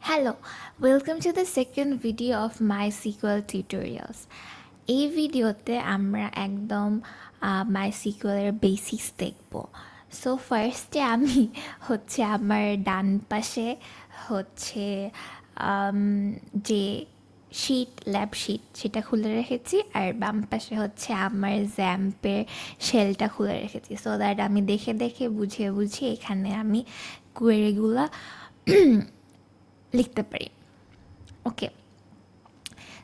Hello, welcome to the second video of MySQL tutorials. এই ভিডিওতে আমরা একদম MySQL এর বেসিক্স দেখব। সো ফার্স্টে আমি আমার ডান পাশে হচ্ছে যে ল্যাব শিট সেটা খুলে রেখেছি, আর বাম পাশে আমার জ্যাম্পের শেলটা খুলে রেখেছি, সো দ্যাট আমি দেখে দেখে বুঝিয়ে বুঝিয়ে এখানে আমি কোয়েরিগুলা লিখতে পারি। ওকে,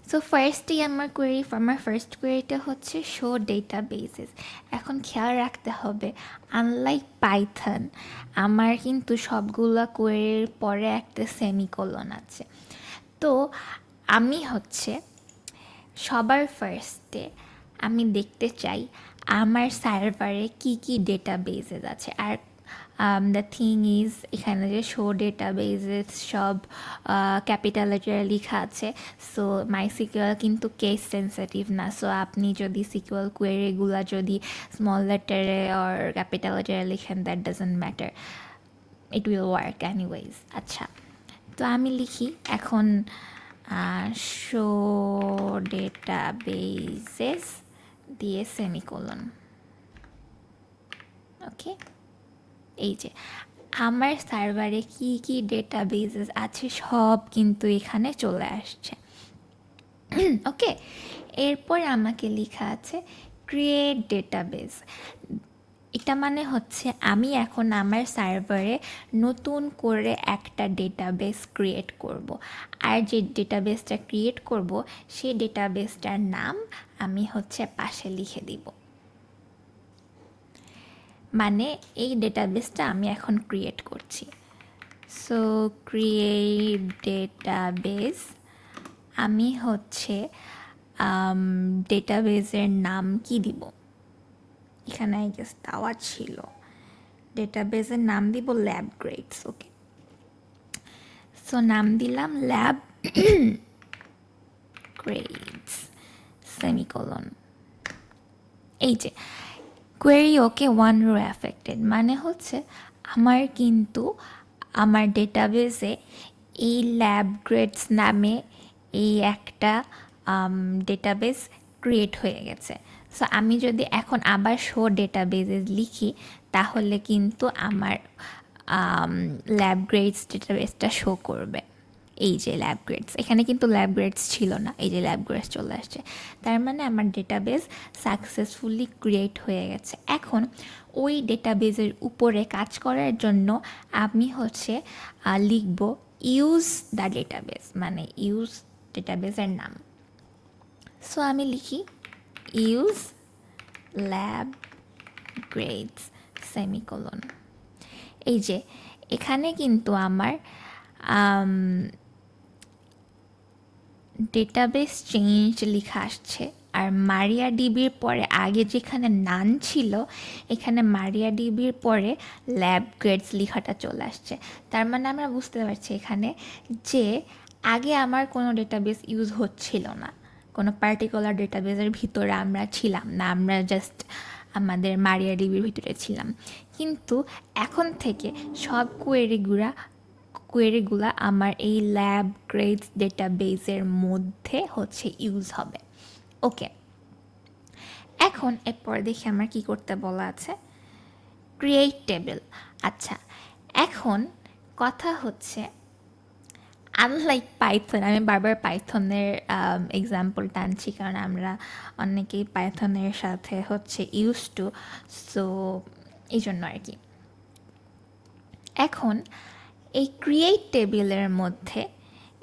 সো ফার্স্টেই আমার ফার্স্ট কোয়েরিটা হচ্ছে শো ডেটাবেসেস। এখন খেয়াল রাখতে হবে, আনলাইক পাইথন আমার কিন্তু সবগুলো কোয়েরির পরে একটা সেমিকোলন আছে। তো আমি সবার ফার্স্টে আমি দেখতে চাই আমার সার্ভারে কি কি ডেটাবেসেস আছে। আর দ্য থিং ইজ, এখানে যে শো ডেটাবেসেস সব ক্যাপিটাল লেটারে লেখা আছে। সো মাইসিকিউএল কিন্তু কেস সেন্সিটিভ না, সো আপনি যদি সিকিউএল কোয়েরিগুলো যদি স্মল লেটারে অর ক্যাপিটাল লেটারে লিখেন, that doesn't matter, it will work anyways. আচ্ছা, তো আমি লিখি এখন শো ডেটাবেসেস দিয়ে সেমিকোলন। ওকে, এই যে আমার সার্ভারে কি কি ডেটাবেসেস আছে সব কিন্তু এখানে চলে আসছে। ওকে, এরপর আমাকে লেখা আছে ক্রিয়েট ডেটাবেস। এটা মানে আমি এখন আমার সার্ভারে নতুন করে একটা ডেটাবেস ক্রিয়েট করব, আর যে ডেটাবেসটা ক্রিয়েট করব সেই ডেটাবেসটার নাম আমি পাশে লিখে দিব। মানে এই ডেটাবেসটা আমি এখন ক্রিয়েট করছি। সো ক্রিয়েট ডেটাবেস, আমি ডেটাবেসের নাম কি দিব, এখানে আই গেস দেওয়া ছিল, ডেটাবেসের নাম দিব ল্যাব গ্রেডস। ওকে, সো নাম দিলাম ল্যাব গ্রেডস সেমিকোলন। এই যে কোয়েরি ওকে, ওয়ান রো অ্যাফেক্টেড, মানে আমার কিন্তু আমার ডেটাবেসে এই ল্যাব গ্রেডস নামে এই একটা ডেটাবেস ক্রিয়েট হয়ে গেছে। সো আমি যদি এখন আবার শো ডেটাবেসেস লিখি, তাহলে কিন্তু আমার ল্যাব গ্রেডস ডেটাবেসটা শো করবে। এই যে ল্যাব গ্রেডস, এখানে কিন্তু ল্যাব গ্রেডস ছিল না, এই যে ল্যাব গ্রেডস চলে আসছে, তার মানে আমার ডেটাবেস সাকসেসফুলি ক্রিয়েট হয়ে গেছে। এখন ওই ডেটাবেসের উপরে কাজ করার জন্য আমি লিখব ইউজ দ্য ডেটাবেস, মানে ইউজ ডেটাবেসের নাম। সো আমি লিখি ইউজ ল্যাব গ্রেডস সেমিকোলন। এই যে এখানে কিন্তু আমার ডেটাবেস চেঞ্জ লেখা আসছে, আর মারিয়া ডিবির পরে আগে যেখানে নান ছিল, এখানে মারিয়া ডিবির পরে ল্যাব গ্রেডস লেখাটা চলে আসছে। তার মানে আমরা বুঝতে পারছি এখানে যে আগে আমার কোনো ডেটাবেস ইউজ হচ্ছিল না, কোনো পার্টিকুলার ডেটাবেসের ভিতরে আমরা ছিলাম না, আমরা জাস্ট আমাদের মারিয়া ডিবির ভিতরে ছিলাম। কিন্তু এখন থেকে সব কোয়েরিগুলা আমার এই ল্যাব গ্রেডস ডেটাবেসের মধ্যে ইউজ হবে। ওকে, এখন এরপর দেখি আমার কি করতে বলা আছে, ক্রিয়েট টেবিল। আচ্ছা, এখন কথা আনলাইক পাইথন, আমি বারবার পাইথনের এক্সাম্পল টানছি কারণ আমরা অনেকেই পাইথনের সাথে ইউজ টু, সো এই জন্য আর কি। এখন এই ক্রিয়েট টেবিলের মধ্যে,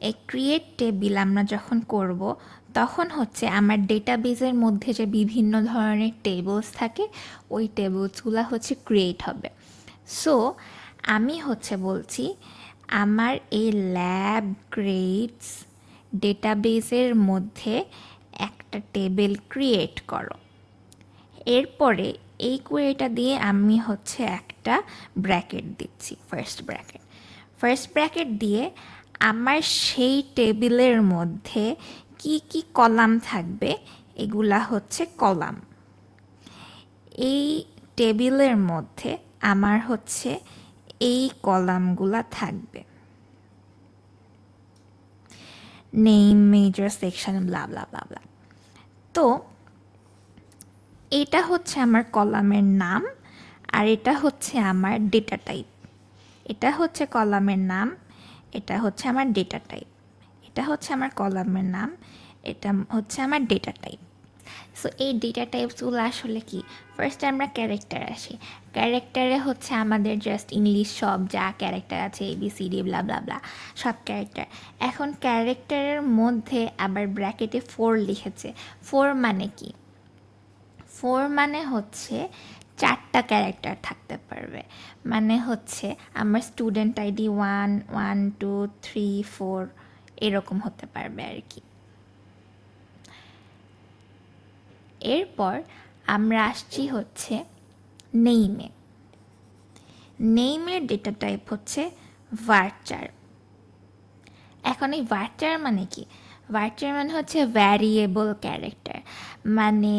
এই ক্রিয়েট টেবিল আমরা যখন করব, তখন আমার ডেটাবেসের মধ্যে যে বিভিন্ন ধরনের টেবলস থাকে, ওই টেবলসগুলো ক্রিয়েট হবে। সো আমি বলছি আমার এই ল্যাব গ্রেডস ডেটাবেসের মধ্যে একটা টেবিল ক্রিয়েট করো। এরপরে এই কোয়েরিটা দিয়ে আমি একটা ব্র্যাকেট দিচ্ছি, ফার্স্ট ব্র্যাকেট দিয়ে আমার সেই টেবিলের মধ্যে কি কি কলাম থাকবে, এগুলা কলাম। এই টেবিলের মধ্যে আমার এই কলামগুলা থাকবে। নেম, মেজর, সেকশন, ব্লা ব্লা ব্লা ব্লা। তো এটা হচ্ছে আমার কলামের নাম, আর এটা হচ্ছে আমার ডেটা টাইপ। এটা হচ্ছে কলামের নাম, এটা হচ্ছে আমার ডেটা টাইপ। এটা হচ্ছে আমার কলামের নাম, এটা হচ্ছে আমার ডেটা টাইপ। সো এই ডেটা টাইপসগুলো আসলে কি? ফার্স্টে আমরা ক্যারেক্টার আসি। ক্যারেক্টারে হচ্ছে আমাদের জাস্ট ইংলিশ সব যা ক্যারেক্টার আছে, ABCD ব্লা ব্লা ব্লা, সব ক্যারেক্টার। এখন ক্যারেক্টারের মধ্যে আবার ব্র্যাকেটে 4 লিখেছে। 4 মানে কি? 4 মানে হচ্ছে 4টা ক্যারেক্টার থাকতে পারবে। মানে হচ্ছে আমার স্টুডেন্ট আইডি 1, 1, 2, 3, 4 এরকম হতে পারবে আর কি। এরপর আমরা আসছি হচ্ছে নেইমে। নেইমের ডেটা টাইপ হচ্ছে ভার্চার। এখন এই ভার্চার মানে কি? ভার্চার মানে হচ্ছে ভ্যারিয়েবল ক্যারেক্টার। মানে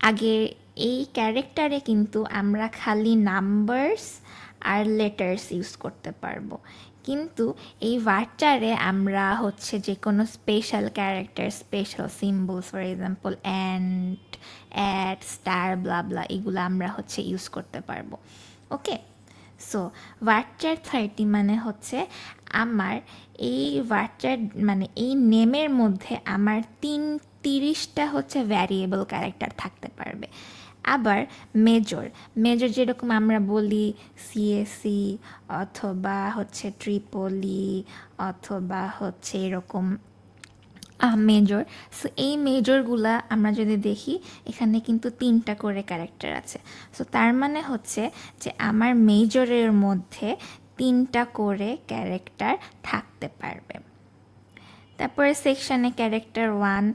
আগে এই ক্যারেক্টারে কিন্তু আমরা খালি নাম্বারস আর লেটার্স ইউজ করতে পারবো, কিন্তু এই ভার্চারে আমরা হচ্ছে যে কোনো special character, special symbols, for example and, at, star, blah blah, এগুলো আমরা হচ্ছে ইউজ করতে পারবো। ওকে, সো ভার্চার 30 মানে হচ্ছে আমার এই ভার্চার মানে এই নেমের মধ্যে আমার 30টা হচ্ছে ভ্যারিয়েবল ক্যারেক্টার থাকতে পারবে। আবার মেজর, মেজর যেরকম আমরা বলি সিএসি অথবা হচ্ছে ট্রিপলি অথবা হচ্ছে এরকম মেজর। সো এই মেজরগুলা আমরা যদি দেখি, এখানে কিন্তু 3টা করে ক্যারেক্টার আছে। সো তার মানে হচ্ছে যে আমার মেজরের মধ্যে 3টা করে ক্যারেক্টার থাকতে পারবে। তারপরে সেকশানে ক্যারেক্টার 1,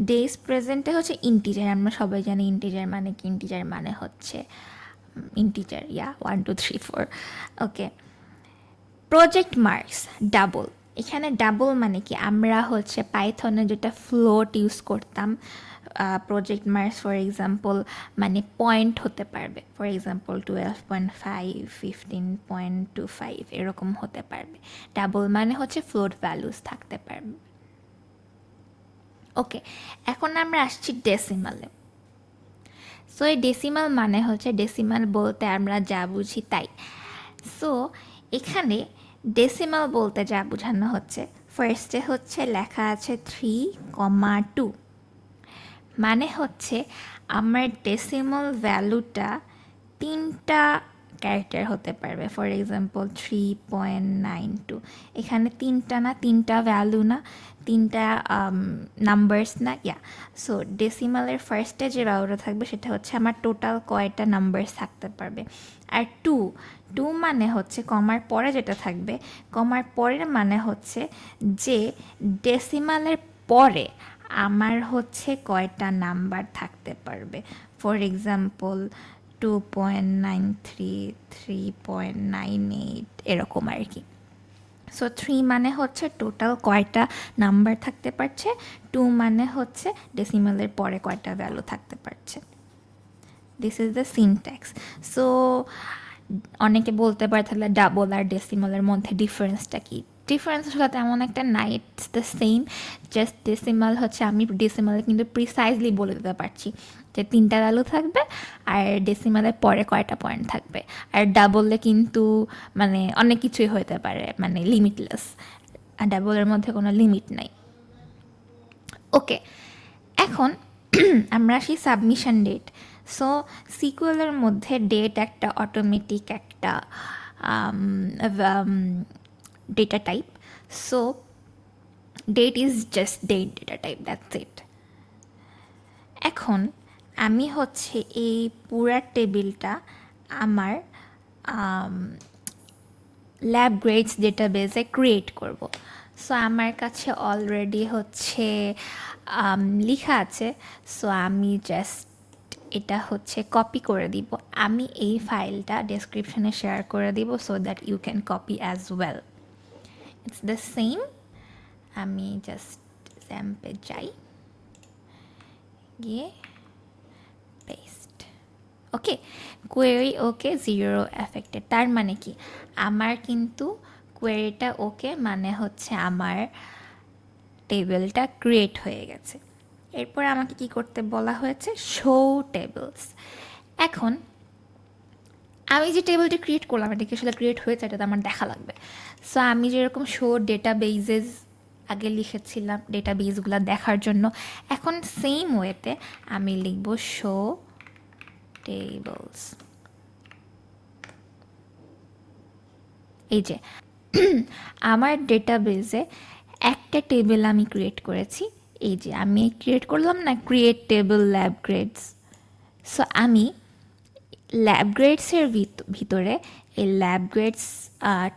ডেজ প্রেজেন্টে হচ্ছে ইন্টিজার। আমরা সবাই জানি ইন্টিজার মানে কি? ইন্টিজার মানে হচ্ছে ইন্টিজার, 1, 2, 3, 4। ওকে, প্রজেক্ট মার্কস ডাবল। এখানে ডাবল মানে কি? আমরা হচ্ছে পাইথনে যেটা ফ্লোট ইউজ করতাম, প্রজেক্ট মার্কস ফর এক্সাম্পল মানে পয়েন্ট হতে পারবে। ফর এক্সাম্পল 12.5, 15.25 এরকম হতে পারবে। ডাবল মানে হচ্ছে ফ্লোট ভ্যালুস থাকতে পারবে। ওকে, এখন আমরা আসছি ডেসিমালে। সো এই ডেসিমাল মানে হচ্ছে, ডেসিমাল বলতে আমরা যা বুঝি তাই। সো এখানে ডেসিমাল বলতে যা বোঝানো হচ্ছে, ফার্স্টে হচ্ছে লেখা আছে 3,2, মানে হচ্ছে আমার ডেসিমাল ভ্যালুটা 3টা ক্যারেক্টার হতে পারবে। ফর এক্সাম্পল 3.92, এখানে 3টা না, 3টা ভ্যালু না, 3টা নাম্বারস না, সো ডেসিমালের ফার্স্টে যে ভ্যালুটা থাকবে সেটা হচ্ছে আমার টোটাল কয়টা নাম্বারস থাকতে পারবে। আর 2 মানে হচ্ছে কমার পরে যেটা থাকবে, কমার পরের মানে হচ্ছে যে ডেসিমালের পরে আমার হচ্ছে কয়টা নাম্বার থাকতে পারবে। ফর এক্সাম্পল 2.93, 3.98 এরকম আর কি। সো 3 মানে হচ্ছে টোটাল কয়টা নাম্বার থাকতে পারছে, 2 মানে হচ্ছে ডেসিমালের পরে কয়টা ভ্যালু থাকতে পারছে। This is the syntax. So অনেকে বলতে পারে তাহলে ডাবল আর ডেসিমালের মধ্যে ডিফারেন্সটা কি? ডিফারেন্স আসলে তেমন একটা নাই, it's the same. Just decimal হচ্ছে আমি ডেসিমালে কিন্তু প্রিসাইজলি বলে দিতে পারছি যে 3টা ভ্যালু থাকবে আর ডেসিমালের পরে কয়টা পয়েন্ট থাকবে। আর ডাবলে কিন্তু মানে অনেক কিছুই হতে পারে, মানে লিমিটলেস। আর ডাবলের মধ্যে কোনো লিমিট নাই। ওকে, এখন আমরা আসি সাবমিশন ডেট। সো সিকুয়েলের মধ্যে ডেট একটা অটোমেটিক একটা data type. So date is just date data type, that's it. এখন আমি হচ্ছে এই পুরা টেবিলটা আমার ল্যাব গ্রেডস ডেটাবেসে ক্রিয়েট করব। সো আমার কাছে অলরেডি হচ্ছে লেখা আছে। সো আমি জাস্ট এটা হচ্ছে কপি করে দিব। আমি এই ফাইলটা ডেসক্রিপশনে শেয়ার করে দিব so that you can copy as well. It's the same. আমি জাস্ট স্যাম্পে যাই, গিয়ে paste. Okay, query okay, 0 affected. তার মানে কি? আমার কিন্তু কোয়েরিটা ওকে, মানে হচ্ছে আমার টেবিলটা ক্রিয়েট হয়ে গেছে। এরপর আমাকে কি করতে বলা হয়েছে, শো টেবিলস। এখন আমি যে টেবিলটা ক্রিয়েট করলাম এটা কি আসলে ক্রিয়েট হয়েছে এটা তো আমার দেখা লাগবে। সো আমি যেরকম শো ডেটাবেজেস আগে লিখেছিলাম ডেটাবেসগুলো দেখার জন্য, এখন সেম ওয়েতে আমি লিখব শো টেবলস। এই যে আমার ডেটাবেসে একটা টেবিল আমি ক্রিয়েট করেছি, এই যে আমি ক্রিয়েট করলাম না create table lab grades. So আমি ল্যাব গ্রেডসের ভিতরে এই ল্যাব গ্রেডস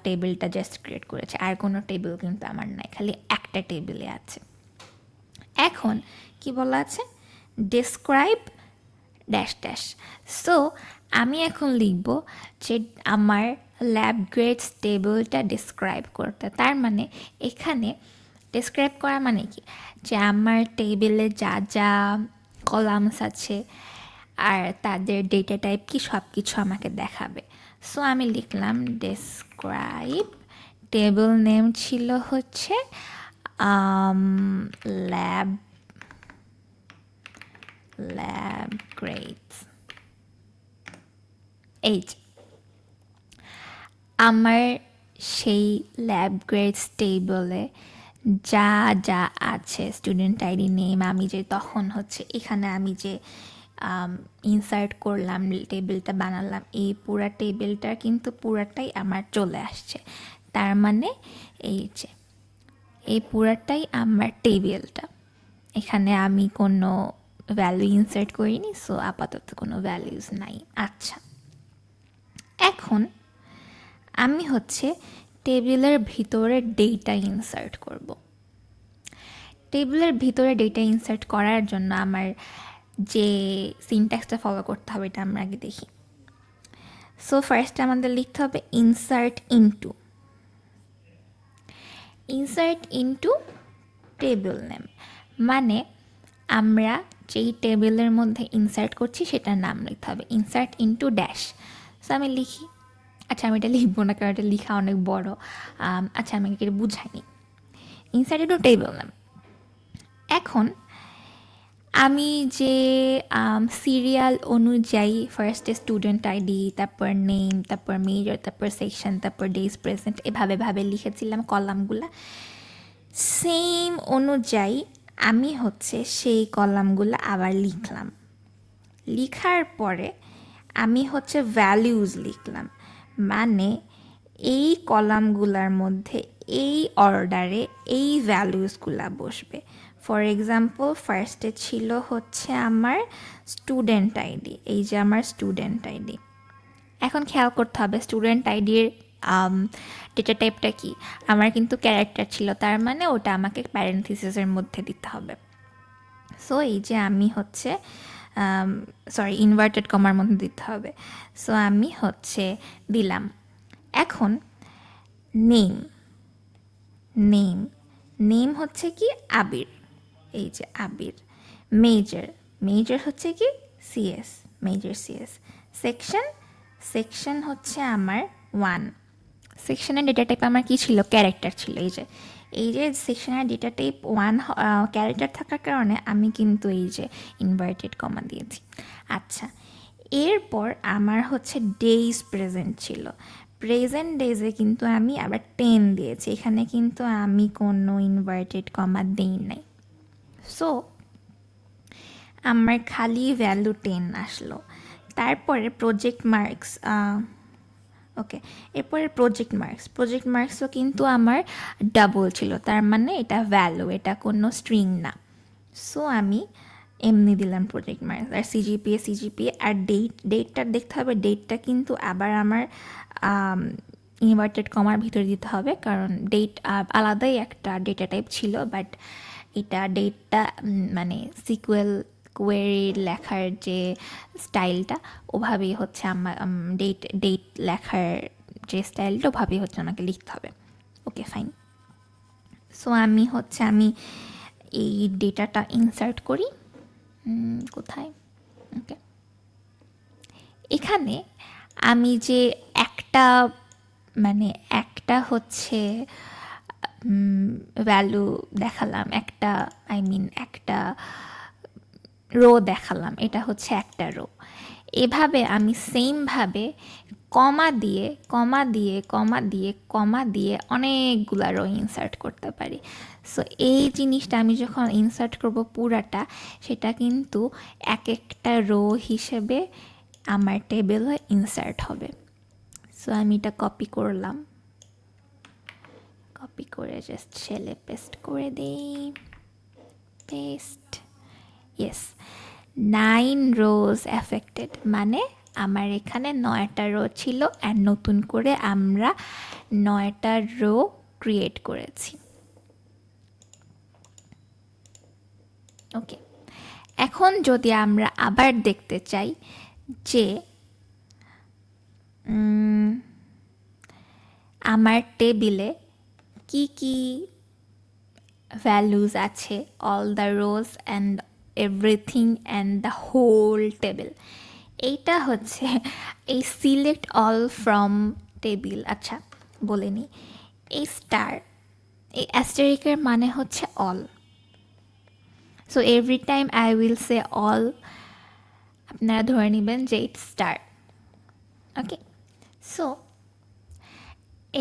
টেবিলটা জাস্ট ক্রিয়েট করেছে, আর কোনো টেবিল কিন্তু আমার নাই, খালি একটা টেবিলে আছে। এখন কি বলা আছে, ডেসক্রাইব ড্যাশ ড্যাশ। সো আমি এখন লিখব যে আমার ল্যাব গ্রেডস টেবিলটা ডিসক্রাইব করতে। তার মানে এখানে ডিসক্রাইব করা মানে কি, যে আমার টেবিলে যা যা কলামস আছে আর তাদের ডেটা টাইপ কি সব কিছু আমাকে দেখাবে। সো আমি লিখলাম ডেসক্রাইব, টেবিল নেম ছিল হচ্ছে ল্যাব গ্রেডস। এই যে আমার সেই ল্যাব গ্রেডস টেবলে যা যা আছে, স্টুডেন্ট আইডি নেম, আমি যে তখন হচ্ছে এখানে আমি যে ইনসার্ট করলাম টেবিলটা বানালাম, এই পুরা টেবিলটা কিন্তু পুরাটাই আমার চলে আসছে। তার মানে এই যে এই পুরাটাই আমার টেবিলটা, এখানে আমি কোনো ভ্যালু ইনসার্ট করিনি, সো আপাতত কোনো ভ্যালুজ নাই। আচ্ছা, এখন আমি হচ্ছে টেবিলের ভিতরে ডেটা ইনসার্ট করব। টেবিলের ভিতরে ডেটা ইনসার্ট করার জন্য আমার যে সিনট্যাক্সটা ফলো করতে হবে এটা আমরা আগে দেখি। সো ফার্স্ট আমাদের লিখতে হবে ইনসার্ট ইনটু টেবিল নেম, মানে আমরা যেই টেবিলের মধ্যে ইনসার্ট করছি সেটার নাম লিখতে হবে, ইনসার্ট ইনটু ড্যাশ। সো আমি লিখি, আচ্ছা আমি এটা লিখবো না কারণ এটা লেখা অনেক বড়। আচ্ছা আমি এটা বুঝাইনি, ইনসার্ট ইনটু টেবিল নেম। এখন আমি যে সিরিয়াল অনুযায়ী ফার্স্টে স্টুডেন্ট আইডি, তারপর নেম, তারপর মেজর, তারপর সেকশন, তারপর ডেজ প্রেজেন্ট, এভাবে লিখেছিলাম কলামগুলা, সেম অনুযায়ী আমি হচ্ছে সেই কলামগুলো আবার লিখলাম। লিখার পরে আমি হচ্ছে ভ্যালিউজ লিখলাম, মানে এই কলামগুলোর মধ্যে এই অর্ডারে এই ভ্যালিউসগুলো বসবে। ফর এক্সাম্পল ফার্স্টে ছিল হচ্ছে আমার স্টুডেন্ট আইডি, এই যে আমার স্টুডেন্ট আইডি। এখন খেয়াল করতে হবে স্টুডেন্ট আইডির ডেটা টাইপটা কি, আমার কিন্তু ক্যারেক্টার ছিল, তার মানে ওটা আমাকে প্যারেন্থিসিসের মধ্যে দিতে হবে। সো এই যে আমি হচ্ছে ইনভার্টেড কমার মধ্যে দিতে হবে। সো আমি হচ্ছে দিলাম। এখন নেম হচ্ছে কি আবির, এই যে আবির। মেজর হচ্ছে কি সিএস, মেজর সিএস। সেকশন হচ্ছে আমার 1। সেকশনের ডেটা টাইপ আমার কি ছিল, ক্যারেক্টার ছিল। এই যে সেকশনের ডেটা টাইপ 1 ক্যারেক্টার থাকার কারণে আমি কিন্তু এই যে ইনভার্টেড কমা দিয়েছি। আচ্ছা, এরপর আমার হচ্ছে ডেজ প্রেজেন্ট ছিল, প্রেজেন্ট ডেজে কিন্তু আমি আবার 10 দিয়েছি, এখানে কিন্তু আমি কোনো ইনভার্টেড কমা দিই নাই। সো আমার খালি ভ্যালু 10 আসলো। তারপরে প্রজেক্ট মার্কস, ওকে, এরপরে প্রজেক্ট মার্কসও কিন্তু আমার ডাবল ছিল, তার মানে এটা ভ্যালু, এটা কোনো স্ট্রিং না। সো আমি এমনি দিলাম প্রজেক্ট মার্কস। আর সিজিপিএ আর ডেটটা দেখতে হবে, ডেটটা কিন্তু আবার আমার ইনভার্টেড কমার ভিতরে দিতে হবে, কারণ ডেট আলাদাই একটা ডেটা টাইপ ছিল, বাট এটা ডেটটা মানে সিকুয়েল কোয়েরি লেখার যে স্টাইলটা ওভাবেই হচ্ছে আমার ডেট লেখার যে স্টাইলটা ওভাবেই হচ্ছে আমাকে লিখতে হবে। Okay fine. সো আমি এই ডেটাটা ইনসার্ট করি কোথায়, ওকে, এখানে আমি যে একটা হচ্ছে ভ্যালু দেখালাম, একটা রো দেখালাম, এটা হচ্ছে একটা রো। এভাবে আমি সেমভাবে কমা দিয়ে কমা দিয়ে কমা দিয়ে কমা দিয়ে অনেকগুলা রো ইনসার্ট করতে পারি। সো এই জিনিসটা আমি যখন ইনসার্ট করব পুরাটা, সেটা কিন্তু এক একটা রো হিসেবে আমার টেবিলে ইনসার্ট হবে। সো আমি এটা কপি করলাম, কপি করে জাস্ট সেলে পেস্ট করে দিই, পেস্ট। ইয়েস, 9 rows affected, মানে আমার এখানে 9টা রো ছিল আর নতুন করে আমরা 9টা রো ক্রিয়েট করেছি। ওকে, এখন যদি আমরা আবার দেখতে চাই যে আমার টেবিলে কি কি ভ্যালুজ আছে, all the rows and everything and the whole table, এইটা হচ্ছে এই সিলেক্ট অল ফ্রম টেবিল। আচ্ছা বলে নিই, এই স্টার, এই অ্যাস্টেরিকের মানে হচ্ছে all. So every time I will say all, আপনারা ধরে নেবেন যে ইটস স্টার। ওকে, সো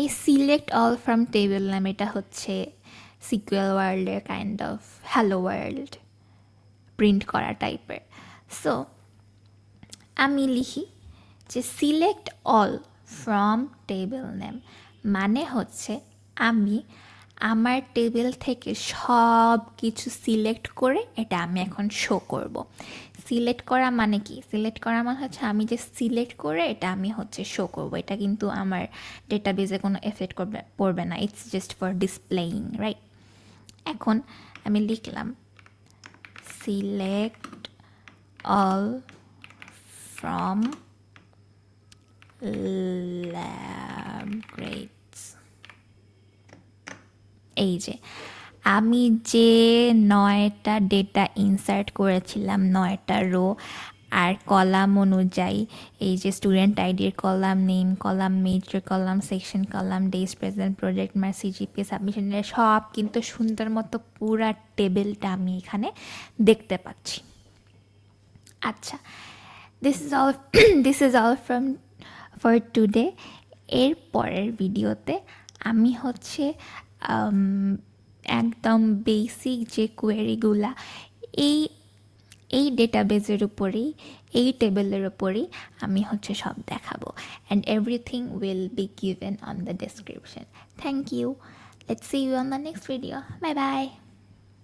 এই সিলেক্ট অল ফ্রম টেবিল নাম, এটা হচ্ছে সিকুয়েল ওয়ার্ল্ডের kind of hello world print করা টাইপের। সো আমি লিখি যে select all from table name, মানে হচ্ছে আমি আমার টেবিল থেকে সব কিছু সিলেক্ট করে এটা আমি এখন শো করব। সিলেক্ট করা মানে কি? সিলেক্ট করা মানে হচ্ছে আমি যে সিলেক্ট করে এটা আমি হচ্ছে শো করব। এটা কিন্তু আমার ডেটাবেজে কোনো এফেক্ট পড়বে না, it's just for displaying, right? এখন আমি লিখলাম select all from lab grades। এই যে আমি যে 9টা ডেটা ইনসার্ট করেছিলাম, 9টা রো আর কলাম অনুযায়ী, এই যে স্টুডেন্ট আইডির column, name column, major column, section column, days present, project mark, CGPA, submission, সব কিন্তু সুন্দর মতো পুরা টেবিলটা আমি এখানে দেখতে পাচ্ছি। আচ্ছা, this is all from for today। এর পরের ভিডিওতে আমি হচ্ছে একদম বেসিক যে কোয়েরিগুলা এই ডেটাবেজের উপরেই, এই টেবিলের উপরেই আমি হচ্ছে সব দেখাবো, and everything will be given on the description. Thank you, let's see you on the next video, bye by.